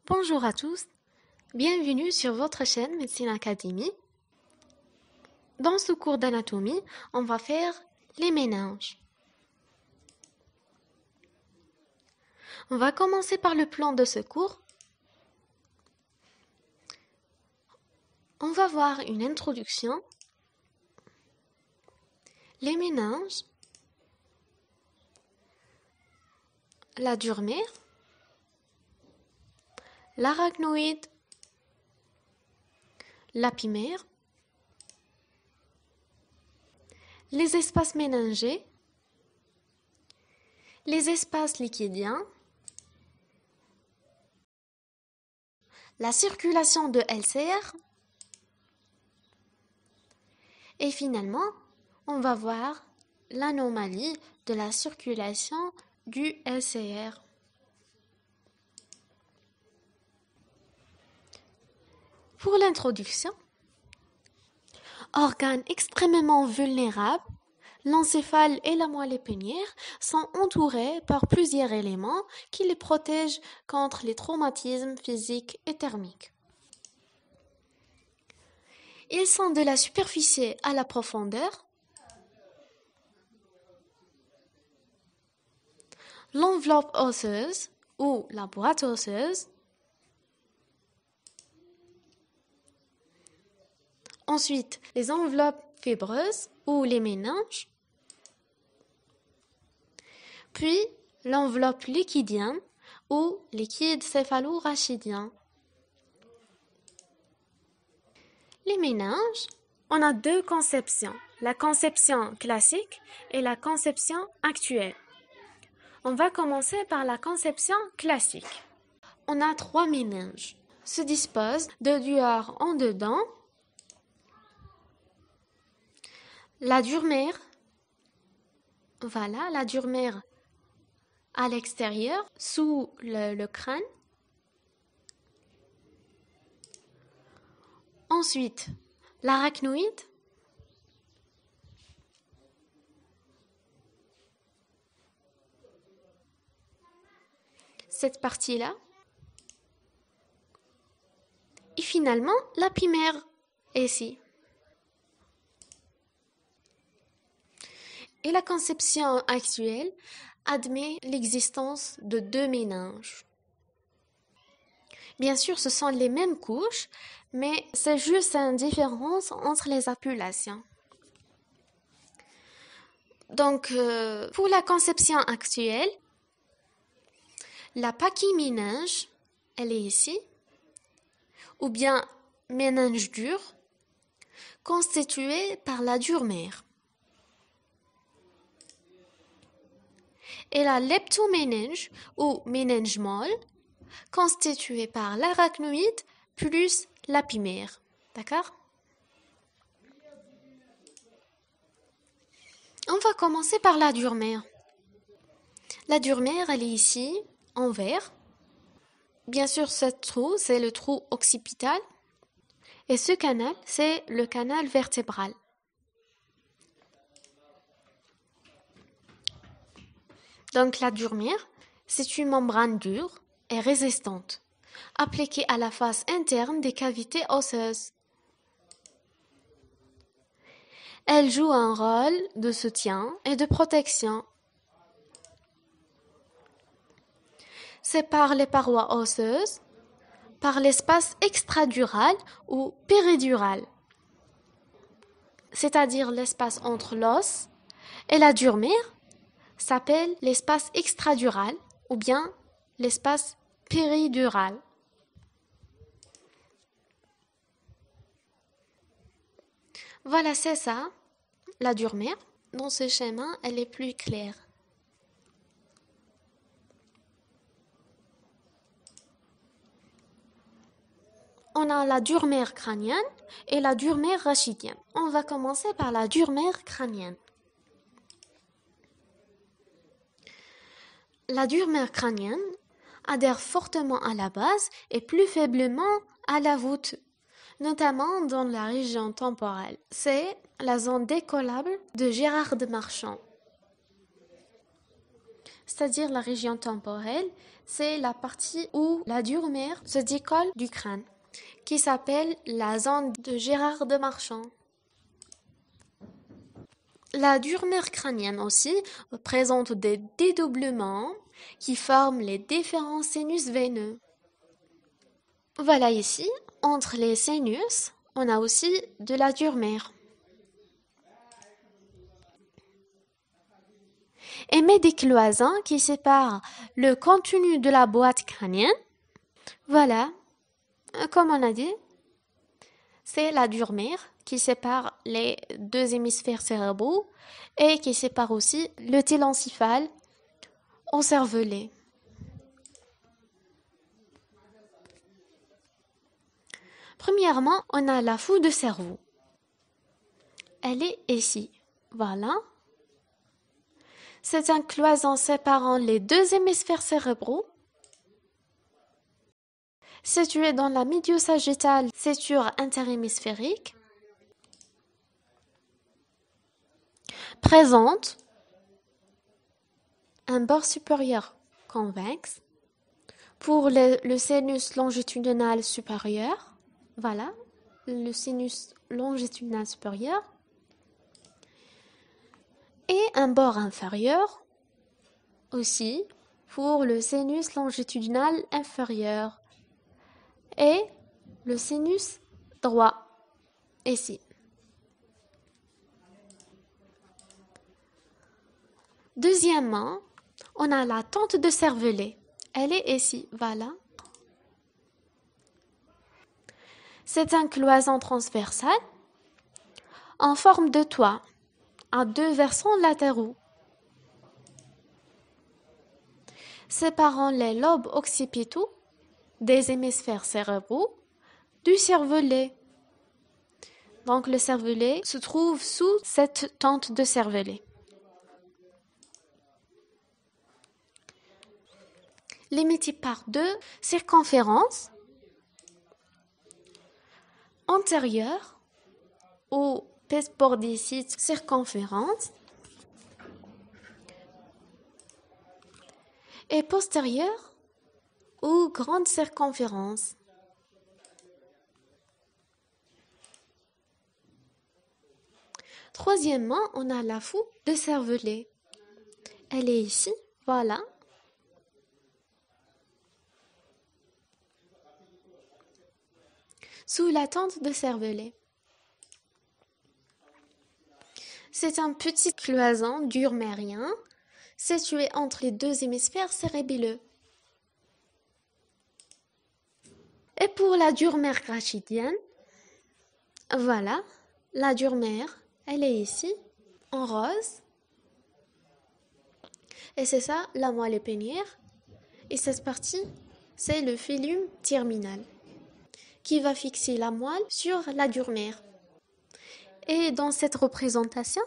Bonjour à tous, bienvenue sur votre chaîne Médecine Academy. Dans ce cours d'anatomie, on va faire les méninges. On va commencer par le plan de ce cours. On va voir une introduction, les méninges, la dure-mère, l'arachnoïde, l'apimère, les espaces méningés, les espaces liquidiens, la circulation de LCR et finalement, on va voir l'anomalie de la circulation du LCR. Pour l'introduction, organes extrêmement vulnérables, l'encéphale et la moelle épinière sont entourés par plusieurs éléments qui les protègent contre les traumatismes physiques et thermiques. Ils sont de la superficie à la profondeur. L'enveloppe osseuse ou la boîte osseuse. Ensuite, les enveloppes fibreuses ou les méninges. Puis, l'enveloppe liquidienne ou liquide céphalo-rachidien. Les méninges, on a deux conceptions, la conception classique et la conception actuelle. On va commencer par la conception classique. On a trois méninges, se disposent de dehors en dedans. La dure-mère, voilà, la dure-mère à l'extérieur, sous le crâne. Ensuite, l'arachnoïde. Cette partie-là. Et finalement, l'apimère ici. Et la conception actuelle admet l'existence de deux méninges. Bien sûr, ce sont les mêmes couches, mais c'est juste une différence entre les appellations. Donc, pour la conception actuelle, la pachyméninge, elle est ici, ou bien méninge dur, constituée par la dure-mère. Et la leptoméninge, ou méninge molle, constituée par l'arachnoïde plus l'apimère. D'accord? On va commencer par la dure-mère. La dure-mère, elle est ici, en vert. Bien sûr, ce trou, c'est le trou occipital. Et ce canal, c'est le canal vertébral. Donc la dure-mère, c'est une membrane dure et résistante, appliquée à la face interne des cavités osseuses. Elle joue un rôle de soutien et de protection. Sépare les parois osseuses par l'espace extradural ou péridural, c'est-à-dire l'espace entre l'os et la dure-mère, s'appelle l'espace extradural ou bien l'espace péridural. Voilà, c'est ça, la dure-mère. Dans ce schéma, elle est plus claire. On a la dure-mère crânienne et la dure-mère rachidienne. On va commencer par la dure-mère crânienne. La dure-mère crânienne adhère fortement à la base et plus faiblement à la voûte, notamment dans la région temporale. C'est la zone décollable de Gérard de Marchand. c'est-à-dire la région temporelle, c'est la partie où la dure-mère se décolle du crâne, qui s'appelle la zone de Gérard de Marchand. La dure-mère crânienne aussi présente des dédoublements qui forment les différents sinus veineux. Voilà ici, entre les sinus, on a aussi de la dure-mère. Émet des cloisons qui séparent le contenu de la boîte crânienne. Voilà, comme on a dit, c'est la dure-mère qui sépare les deux hémisphères cérébraux et qui sépare aussi le télencéphale au cervelet. Premièrement, on a la foule de cerveau. Elle est ici. Voilà. C'est un cloison séparant les deux hémisphères cérébraux. Situé dans la médio-sagittale, suture interhémisphérique. Présente un bord supérieur convexe pour le sinus longitudinal supérieur. Voilà, le sinus longitudinal supérieur. Et un bord inférieur aussi pour le sinus longitudinal inférieur. Et le sinus droit, ici. Deuxièmement, on a la tente de cervelet. Elle est ici, voilà. C'est un cloison transversal en forme de toit, à deux versants latéraux, séparant les lobes occipitaux des hémisphères cérébraux du cervelet. Donc le cervelet se trouve sous cette tente de cervelet. Limité par deux circonférences antérieures ou pespordicite circonférence et postérieures ou grande circonférence. Troisièmement, on a la foule de cervelet. Elle est ici, voilà. Sous la tente de cervelet. C'est un petit cloison dure-mérien situé entre les deux hémisphères cérébelleux. Et pour la dure-mère rachidienne, voilà, la dure-mère, elle est ici, en rose. Et c'est ça, la moelle épinière. Et cette partie, c'est le filum terminal, qui va fixer la moelle sur la dure-mère. Et dans cette représentation,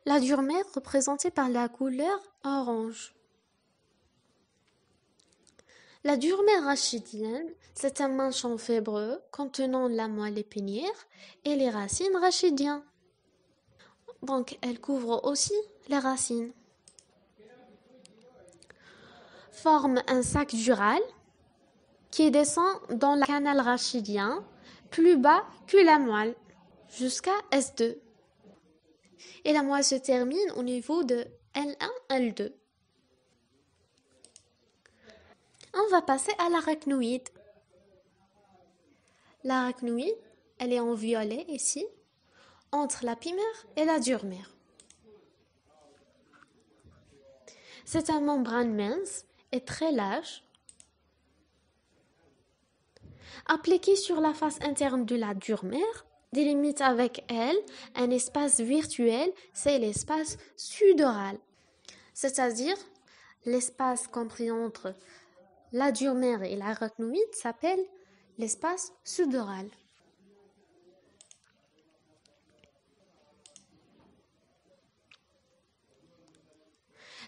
la dure-mère représentée par la couleur orange. La dure-mère rachidienne, c'est un manchon fibreux contenant la moelle épinière et les racines rachidiennes. Donc, elle couvre aussi les racines. Forme un sac dural qui descend dans le canal rachidien plus bas que la moelle, jusqu'à S2. Et la moelle se termine au niveau de L1, L2. On va passer à l'arachnoïde. L'arachnoïde, elle est en violet ici, entre la pimère et la dure-mère. C'est une membrane mince et très large, appliquée sur la face interne de la dure-mère, délimite avec elle un espace virtuel, c'est l'espace sudoral, c'est-à-dire l'espace compris entre la dure-mère et l'arachnoïde s'appelle l'espace sudoral.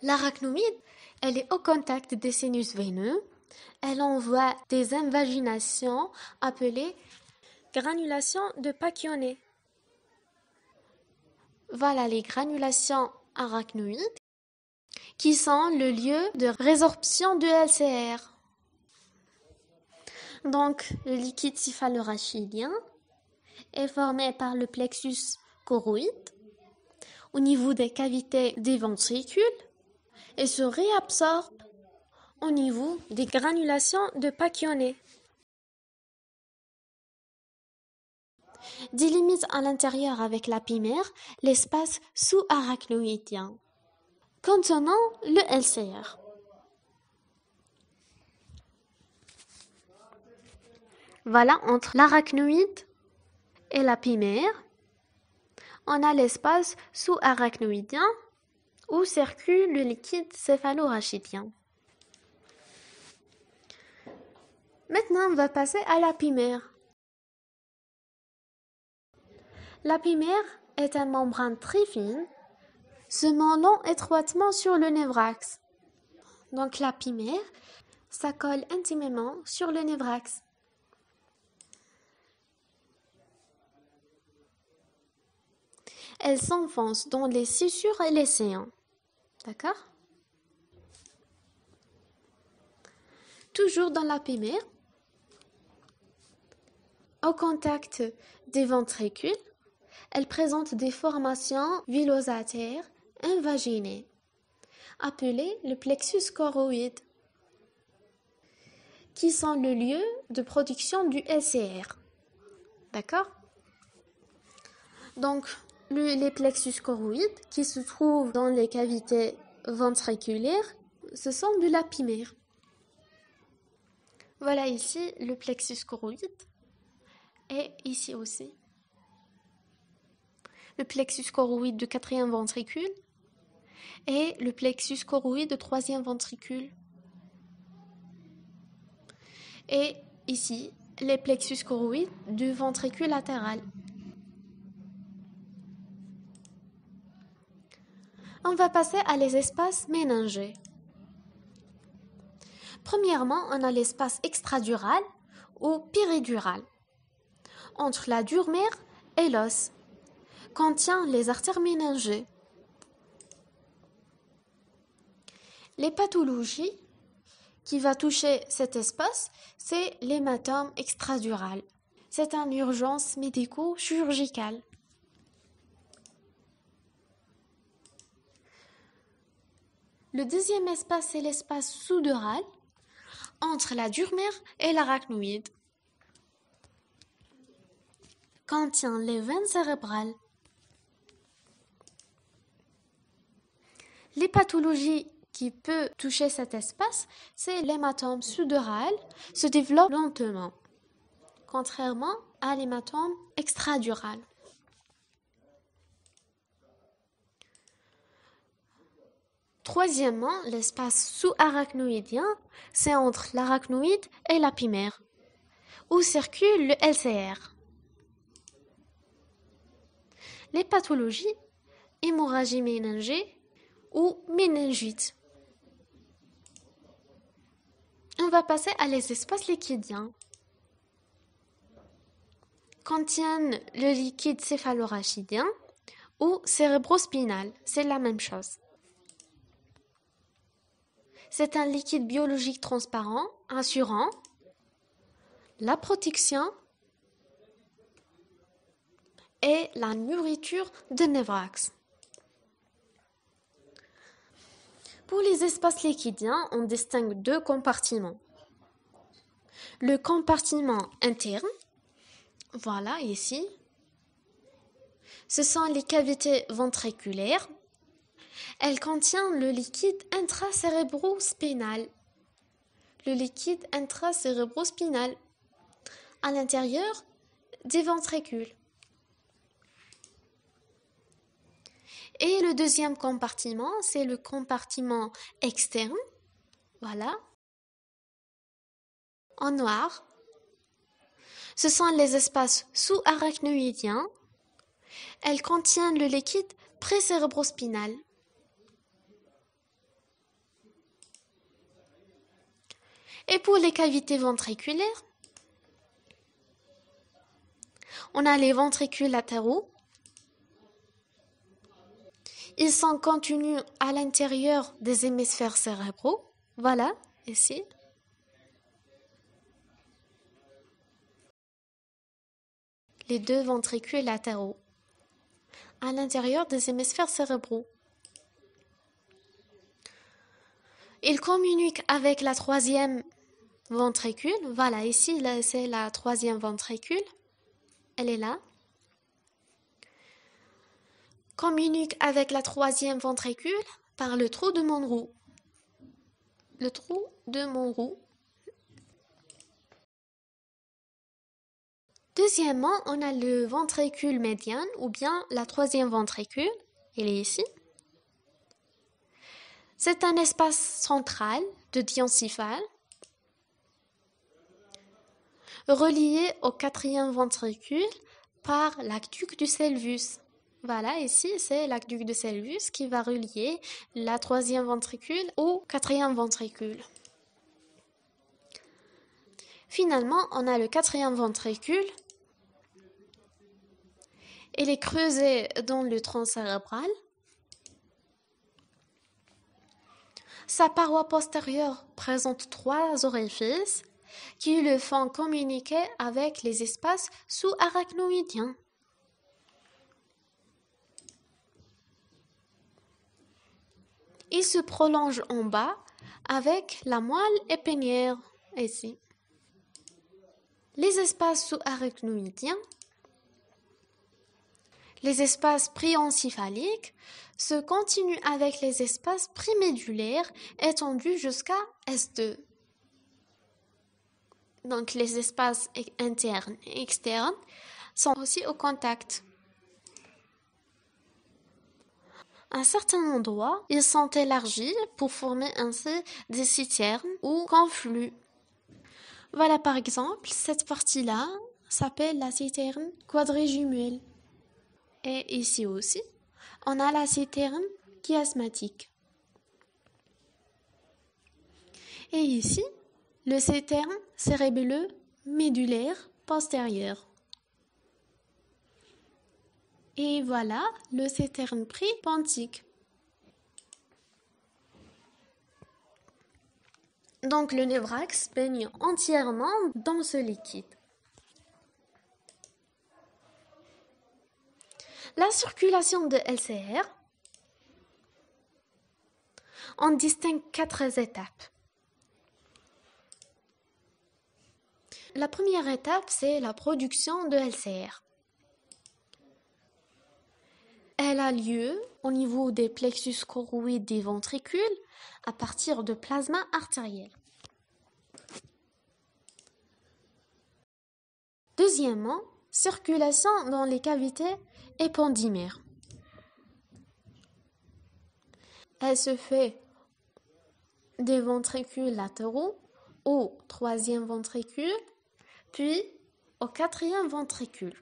L'arachnoïde, elle est au contact des sinus veineux. Elle envoie des invaginations appelées granulations de Pacchione. Voilà les granulations arachnoïdes qui sont le lieu de résorption de LCR. Donc, le liquide céphalorachidien est formé par le plexus choroïde au niveau des cavités des ventricules et se réabsorbe au niveau des granulations de Pacchione. Délimite à l'intérieur avec l'apimère l'espace sous-arachnoïdien contenant le LCR. Voilà, entre l'arachnoïde et l'apimère, on a l'espace sous-arachnoïdien où circule le liquide céphalorachidien. Maintenant, on va passer à l'apimère. L'apimère est une membrane très fine, se mêlant étroitement sur le névrax. Donc l'apimère, ça colle intimement sur le névrax. Elle s'enfonce dans les scissures et les séants. D'accord? Toujours dans l'apimère, au contact des ventricules, elle présente des formations villosataires invaginées, appelées le plexus choroïde, qui sont le lieu de production du LCR. D'accord? Donc, les plexus choroïdes qui se trouvent dans les cavités ventriculaires, ce sont de l'apimère. Voilà ici le plexus choroïde et ici aussi. Le plexus choroïde du 4e ventricule et le plexus choroïde du 3e ventricule. Et ici, les plexus choroïdes du ventricule latéral. On va passer à les espaces méningés. Premièrement, on a l'espace extradural ou péridural, entre la dure-mère et l'os, contient les artères méningées. Les pathologies qui va toucher cet espace, c'est l'hématome extradural. C'est une urgence médico-chirurgicale. Le deuxième espace, c'est l'espace sous-dural, entre la dure-mère et l'arachnoïde. Contient les veines cérébrales. Les pathologies qui peuvent toucher cet espace, c'est l'hématome sous-dural, se développe lentement, contrairement à l'hématome extradural. Troisièmement, l'espace sous-arachnoïdien, c'est entre l'arachnoïde et l'apimère, où circule le LCR. Les pathologies, hémorragie méningée ou méningite. On va passer à les espaces liquidiens. Contiennent le liquide céphalorachidien ou cérébrospinal, c'est la même chose. C'est un liquide biologique transparent assurant la protection et la nourriture de névrax. Pour les espaces liquidiens, on distingue deux compartiments. Le compartiment interne, voilà ici, ce sont les cavités ventriculaires. Elle contient le liquide intracérébrospinal. Le liquide intracérébrospinal à l'intérieur des ventricules. Et le deuxième compartiment, c'est le compartiment externe. Voilà. En noir. Ce sont les espaces sous-arachnoïdiens. Elles contiennent le liquide précérébrospinal. Et pour les cavités ventriculaires, on a les ventricules latéraux Ils sont contenus à l'intérieur des hémisphères cérébraux. Voilà, ici. Les deux ventricules latéraux. À l'intérieur des hémisphères cérébraux. Ils communiquent avec la troisième ventricule. Voilà, ici, c'est la troisième ventricule. Elle est là. Communique avec la troisième ventricule par le trou de Monroe. Le trou de Monroe. Deuxièmement, on a le ventricule médian ou bien la troisième ventricule. Elle est ici. C'est un espace central de diencéphale relié au quatrième ventricule par l'aqueduc du Cælvus. Voilà, ici, c'est l'aqueduc de Cælvus qui va relier la troisième ventricule au quatrième ventricule. Finalement, on a le quatrième ventricule. Il est creusé dans le tronc cérébral. Sa paroi postérieure présente 3 orifices qui le font communiquer avec les espaces sous-arachnoïdiens. Il se prolonge en bas avec la moelle épinière, ici. Les espaces sous-arachnoïdiens, les espaces priencéphaliques, se continuent avec les espaces prémédulaires étendus jusqu'à S2. Donc les espaces internes et externes sont aussi au contact. À un certain endroit, ils sont élargis pour former ainsi des citernes ou conflux. Voilà par exemple, cette partie-là s'appelle la citerne quadrijumelle. Et ici aussi, on a la citerne chiasmatique. Et ici, le citerne cérébelleux médulaire postérieur. Et voilà le citerne prépontique. Donc le névrax baigne entièrement dans ce liquide. La circulation de LCR, on distingue 4 étapes. La première étape, c'est la production de LCR. Elle a lieu au niveau des plexus choroïdes des ventricules à partir de plasma artériel. Deuxièmement, circulation dans les cavités épendymères. Elle se fait des ventricules latéraux au troisième ventricule, puis au quatrième ventricule,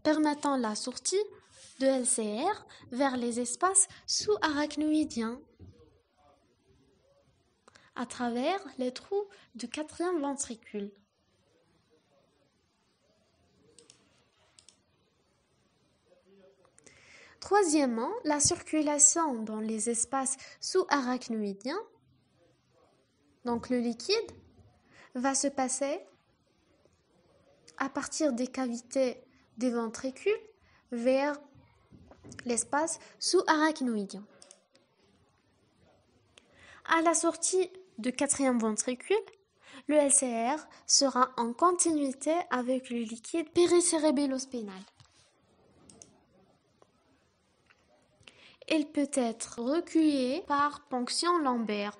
permettant la sortie de LCR vers les espaces sous-arachnoïdiens à travers les trous du quatrième ventricule. Troisièmement, la circulation dans les espaces sous-arachnoïdiens, donc le liquide, va se passer à partir des cavités des ventricules vers l'espace sous-arachnoïdien. À la sortie du quatrième ventricule, le LCR sera en continuité avec le liquide péricérébellospinal. Il peut être reculé par ponction lombaire.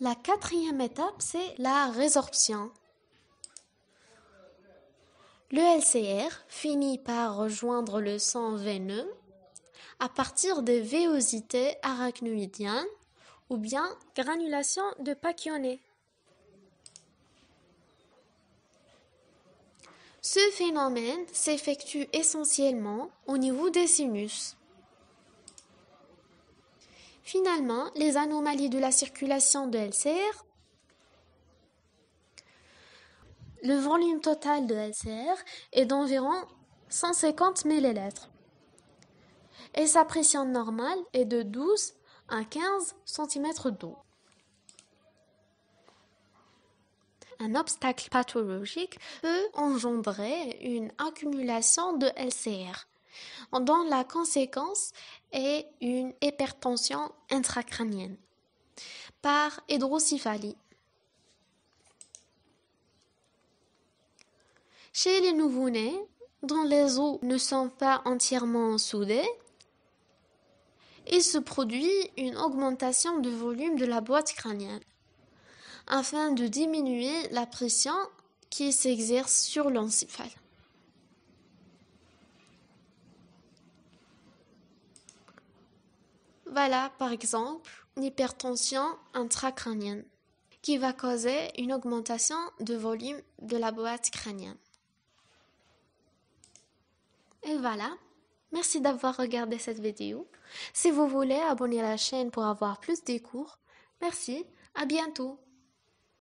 La quatrième étape, c'est la résorption. Le LCR finit par rejoindre le sang veineux à partir des vésosités arachnoïdiennes ou bien granulation de Pacchione. Ce phénomène s'effectue essentiellement au niveau des sinus. Finalement, les anomalies de la circulation de LCR Le volume total de LCR est d'environ 150 millilitres et sa pression normale est de 12 à 15 cm d'eau. Un obstacle pathologique peut engendrer une accumulation de LCR, dont la conséquence est une hypertension intracrânienne par hydrocéphalie. Chez les nouveau-nés, dont les os ne sont pas entièrement soudés, il se produit une augmentation de volume de la boîte crânienne afin de diminuer la pression qui s'exerce sur l'encéphale. Voilà par exemple l'hypertension intracrânienne qui va causer une augmentation de volume de la boîte crânienne. Et voilà, merci d'avoir regardé cette vidéo. Si vous voulez abonner à la chaîne pour avoir plus de cours, merci, à bientôt.